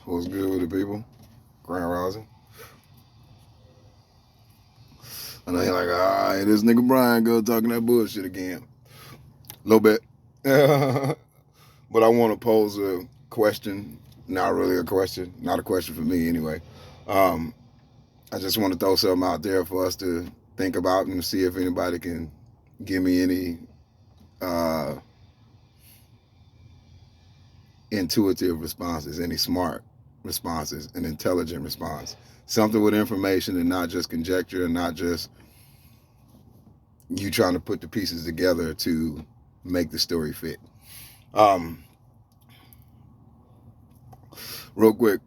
What's good with the people? Grand Rising. And I ain't like, this nigga Brian go talking that bullshit again. A little bit. But I want to pose a question. Not really a question. Not a question for me anyway. I just want to throw something out there for us to think about and see if anybody can give me any intuitive responses, any smart responses, an intelligent response. Something with information and not just conjecture and not just you trying to put the pieces together to make the story fit. Real quick,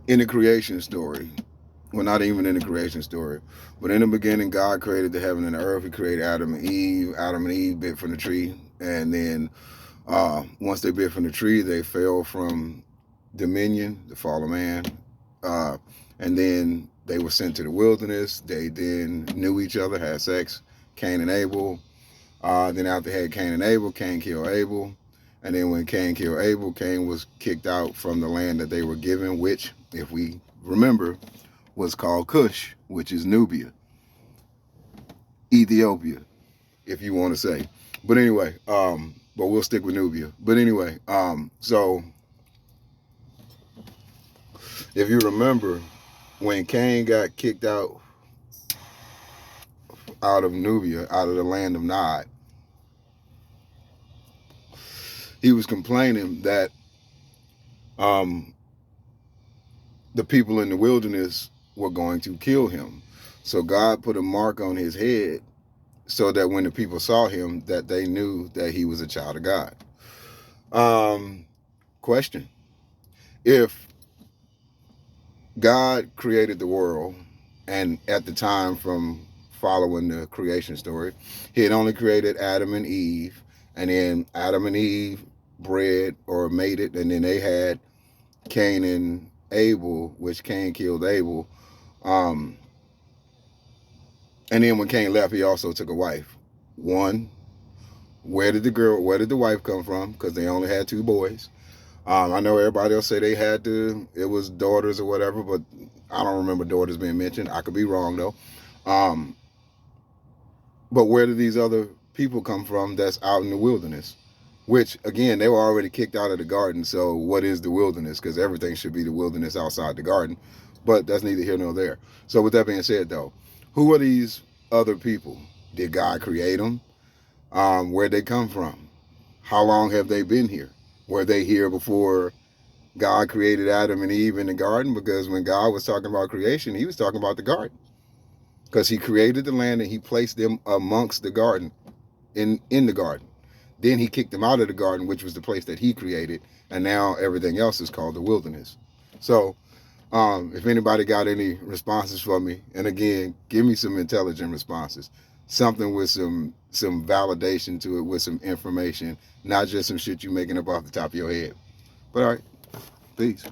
in the creation story, well, not even in the creation story, but in the beginning, God created the heaven and the earth. He created Adam and Eve. Adam and Eve bit from the tree, and then once they bit from the tree, they fell from dominion, the fall of man, and then they were sent to the wilderness. They then knew each other, had sex, Cain and Abel. Then after they had Cain and Abel, Cain killed Abel. And then when Cain killed Abel, Cain was kicked out from the land that they were given, which, if we remember, was called Cush, which is Nubia, Ethiopia, if you want to say. But anyway, but we'll stick with Nubia. But anyway, so if you remember, when Cain got kicked out of Nubia, out of the land of Nod, he was complaining that the people in the wilderness were going to kill him. So God put a mark on his head so that when the people saw him, that they knew that he was a child of God. Question. If God created the world, and at the time from following the creation story, he had only created Adam and Eve, and then Adam and Eve bred or mated, and then they had Cain and Abel, which Cain killed Abel. And then when Cain left, he also took a wife. One, where did the wife come from? Because they only had two boys. I know everybody else say it was daughters or whatever, but I don't remember daughters being mentioned. I could be wrong though. But where did these other people come from that's out in the wilderness? Which, again, they were already kicked out of the garden, so what is the wilderness? Because everything should be the wilderness outside the garden, but that's neither here nor there. So with that being said, though, who are these other people? Did God create them? Where'd they come from? How long have they been here? Were they here before God created Adam and Eve in the garden? Because when God was talking about creation, he was talking about the garden. Because he created the land and he placed them amongst the garden, in the garden. Then he kicked them out of the garden, which was the place that he created, and now everything else is called the wilderness. So if anybody got any responses for me, and again, give me some intelligent responses, something with some validation to it, with some information, not just some shit you making up off the top of your head. But all right, peace.